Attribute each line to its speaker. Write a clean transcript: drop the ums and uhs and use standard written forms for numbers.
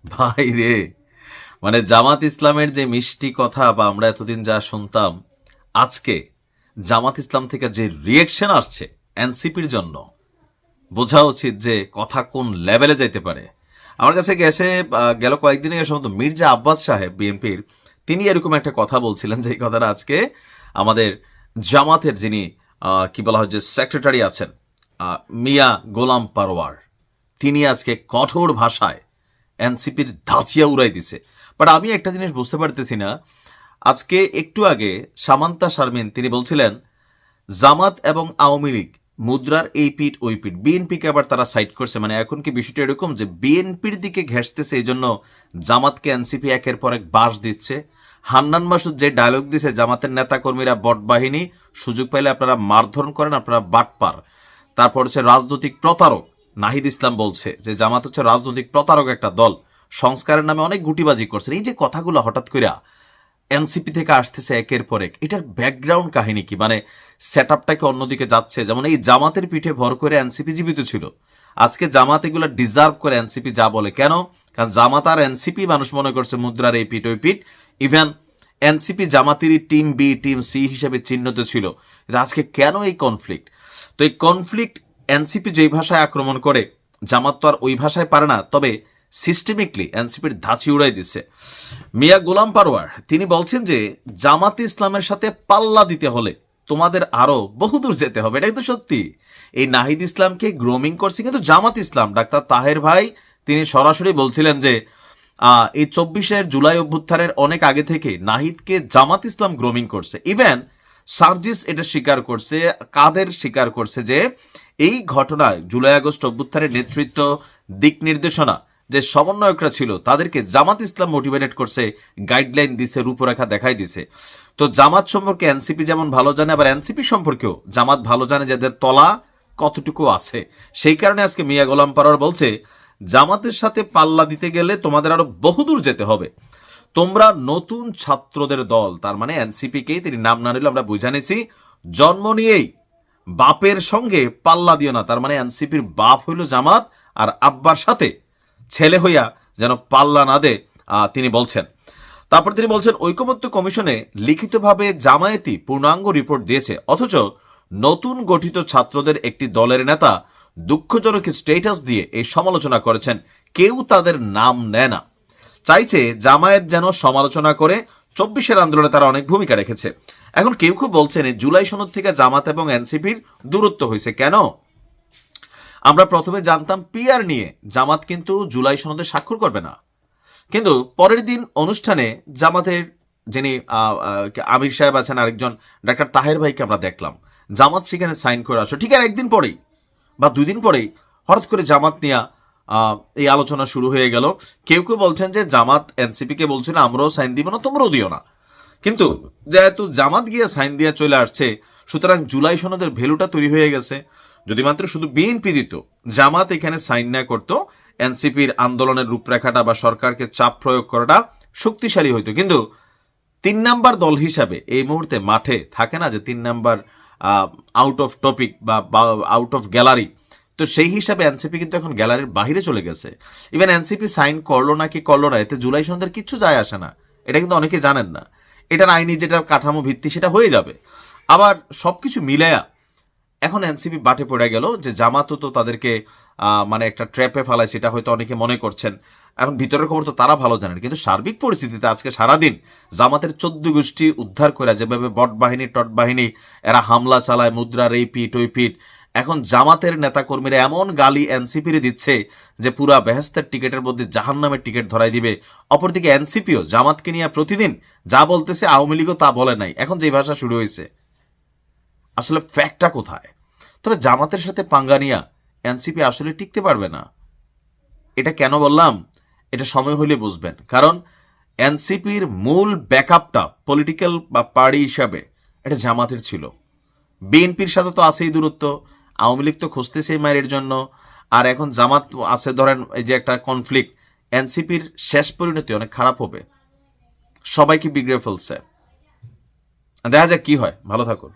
Speaker 1: ভাই রে, মানে জামাত ইসলামের যে মিষ্টি কথা বা আমরা এতদিন যা শুনতাম, আজকে জামাত ইসলাম থেকে যে রিয়েকশন আসছে এনসিপির জন্য, বোঝা উচিত যে কথা কোন লেভেলে যাইতে পারে। আমার কাছে গেছে গেল কয়েকদিনে সম্ভবত মির্জা আব্বাস সাহেব বিএনপির, তিনি এরকম একটা কথা বলছিলেন যে কথাটা আজকে আমাদের জামাতের যিনি কি বলা হয় যে সেক্রেটারি আছেন মিয়া গোলাম পারওয়ার, তিনি আজকে কঠোর ভাষায় এনসিপির ধাঁচিয়া উড়াই দিছে। বাট আমি একটা জিনিস বুঝতে পারতেছি না, আজকে একটু আগে সামান্তা শারমিন তিনি বলছিলেন জামাত এবং আওয়ামী লীগ মুদ্রার এই পিঠ ওই পিঠ, বিএনপিকে আবার তারা সাইড করছে। মানে এখন কি বিষয়টা এরকম যে বিএনপির দিকে ঘেঁষতেছে, এই জন্য জামাতকে এনসিপি একের পর এক বাস দিচ্ছে। হান্নান মাসুদ যে ডায়লগ দিছে জামাতের নেতাকর্মীরা বট বাহিনী, সুযোগ পাইলে আপনারা মারধর করেন, আপনারা বাটপার। তারপর হচ্ছে রাজনৈতিক প্রতারক, নাহিদ ইসলাম বলছে যে জামাত হচ্ছে রাজনৈতিক প্রতারক একটা দল, সংস্কারের নামে অনেক গুটিবাজি করছে। এই যে কথাগুলো হঠাৎ করে এনসিপি থেকে আসতেছে একের পর এক, এটার ব্যাকগ্রাউন্ড কাহিনী কি? মানে সেট আপটাকে অন্যদিকে যাচ্ছে। যেমন এই জামাতের পিঠে ভর করে এনসিপি জীবিত ছিল, আজকে জামাত এগুলো ডিজার্ভ করে এনসিপি যা বলে। কেন? কারণ জামাত আর এনসিপি মানুষ মনে করছে মুদ্রার এই পিঠ ওই পিঠ। ইভেন এনসিপি জামাতেরই টিম বি টিম সি হিসেবে চিহ্নিত ছিল। আজকে কেন এই কনফ্লিক্ট? তো এই কনফ্লিক্ট এনসিপি যেই ভাষায় আক্রমণ করে, জামাত তো আর ওই ভাষায় পারে না, তবে সিস্টেমিকলি এনসিপির ধাঁচি উড়াই দিচ্ছে। মিয়া গোলাম পারওয়ার তিনি বলছেন যে জামাতে ইসলামের সাথে পাল্লা দিতে হলে তোমাদের আরো বহুদূর যেতে হবে। এটাই তো সত্যি। এই নাহিদ ইসলামকে গ্রোমিং করছে কিন্তু জামাত ইসলাম। ডাক্তার তাহের ভাই তিনি সরাসরি বলছিলেন যে এই 24 জুলাই অভ্যুত্থানের অনেক আগে থেকে নাহিদকে জামাত ইসলাম গ্রোমিং করছে। ইভেন সার্জিস এটা স্বীকার করছে, কাদের স্বীকার করছে যে এই ঘটনায় জুলাই আগস্ট অভ্যুত্থানের নেতৃত্ব, দিক নির্দেশনা যে সমন্বয়করা ছিল তাদেরকে জামাত ইসলাম মোটিভেটেড করছে, গাইডলাইন দিছে, রূপরেখা দেখাই দিছে। তো জামাত সম্পর্কে এনসিপি যেমন ভালো জানে, আবার এনসিপি সম্পর্কেও জামাত ভালো জানে যাদের তলা কতটুকু আছে। সেই কারণে আজকে মিয়া গোলাম পারওয়ার বলছে জামাতের সাথে পাল্লা দিতে গেলে তোমাদের আরো বহুদূর যেতে হবে। তোমরা নতুন ছাত্রদের দল, তার মানে এনসিপিকেই তিনি নাম না নিলে আমরা বুঝা নিছি, জন্ম নিয়েই বাপের সঙ্গে পাল্লা দিও না। তার মানে এনসিপির বাপ হইল জামাত, আর আব্বার সাথে ছেলে হইয়া যেন পাল্লা না দে, তিনি বলছেন। তারপর তিনি বলছেন ঐকমত্য কমিশনে লিখিতভাবে জামায়াতি পূর্ণাঙ্গ রিপোর্ট দিয়েছে, অথচ নতুন গঠিত ছাত্রদের একটি দলের নেতা দুঃখজনক স্টেটাস দিয়ে এই সমালোচনা করেছেন। কেউ তাদের নাম নেয় না, চাইছে জামায়াত যেন সমালোচনা করে। 24 আন্দোলনে তারা অনেক ভূমিকা রেখেছে। এখন কেউ কেউ বলছেন জুলাই সনদ থেকে জামাত এবং এনসিপির দূরত্ব হয়েছে কেন? আমরা প্রথমে জানতাম পিআর নিয়ে জামাত কিন্তু জুলাই সনদে স্বাক্ষর করবে না, কিন্তু পরের দিন অনুষ্ঠানে জামাতের যিনি আমির সাহেব আছেন, আরেকজন ডাক্তার তাহের ভাইকে আমরা দেখলাম জামাত সেখানে সাইন করে আসো। ঠিক আর একদিন পরেই বা 2 দিন পরেই হঠাৎ করে জামাত নিয়ে এই আলোচনা শুরু হয়ে গেল। কেউ কেউ বলছেন যে জামাত এনসিপিকে বলছিল আমরাও সাইন দিব না, তোমরাও দিও না। কিন্তু যেহেতু জামাত গিয়ে সাইন দিয়ে চলে আসছে, সুতরাং জুলাই সনদের ভ্যালুটা তৈরি হয়ে গেছে। যদি মাত্র শুধু বিএনপি দিত, জামাত এখানে সাইন না করতো, এনসিপির আন্দোলনের রূপরেখাটা বা সরকারকে চাপ প্রয়োগ করাটা শক্তিশালী হইতো। কিন্তু 3 নাম্বার দল হিসাবে এই মুহূর্তে মাঠে থাকে না যে 3 নাম্বার আউট অফ টপিক বা আউট অফ গ্যালারি, তো সেই হিসাবে এনসিপি কিন্তু এখন গ্যালারির বাহিরে চলে গেছে। ইভেন এনসিপি সাইন করলো না কি করলো না, এতে জুলাই সন্ধ্যের কিচ্ছু যায় আসে না। এটা কিন্তু অনেকে জানেন না। এটার আইনি যেটা কাঠামো ভিত্তি সেটা হয়ে যাবে। আবার সবকিছু মিলায়া এখন এনসিপি বাটে পড়ে গেল যে জামাতও তো তাদেরকে মানে একটা ট্র্যাপে ফেলায়, সেটা হয়তো অনেকে মনে করছেন। এখন ভিতরের খবর তো তারা ভালো জানেন, কিন্তু সার্বিক পরিস্থিতিতে আজকে সারাদিন জামাতের 14 গোষ্ঠী উদ্ধার করে যেভাবে বট বাহিনী টট বাহিনী এরা হামলা চালায়, মুদ্রার এই পিঠ ওই পিঠ, এখন জামাতের নেতাকর্মীরা এমন গালি এনসিপিরে দিচ্ছে যে পুরা বেহেস্তের টিকেটের মধ্যে জাহান্নামের টিকেট ধরাই দিবে। অপরদিকে এনসিপিও জামাতকে নিয়ে প্রতিদিন যা বলতেছে, আওয়ামী লীগও তা বলে নাই। এখন যে ভাষা শুরু হয়েছে, আসলে ফ্যাক্টটা কোথায়? তবে জামাতের সাথে পাঙ্গা নিয়া এনসিপি আসলে টিকতে পারবে না। এটা কেন বললাম? এটা সময় হলে বুঝবেন। কারণ এনসিপির মূল ব্যাকআপটা পলিটিক্যাল বা পার্টি হিসাবে এটা জামাতের ছিল। বিএনপির সাথে তো আছেই দূরত্ব, আওয়ামী লীগ তো খুঁজতেছে মায়ের জন্য, আর এখন জামাত আছে। ধরেন এই যে একটা কনফ্লিক্ট, এনসিপির শেষ পরিণতি অনেক খারাপ হবে, সবাইকে বিগড়ে ফেলছে। দেখা যাক কি হয়। ভালো থাকুন।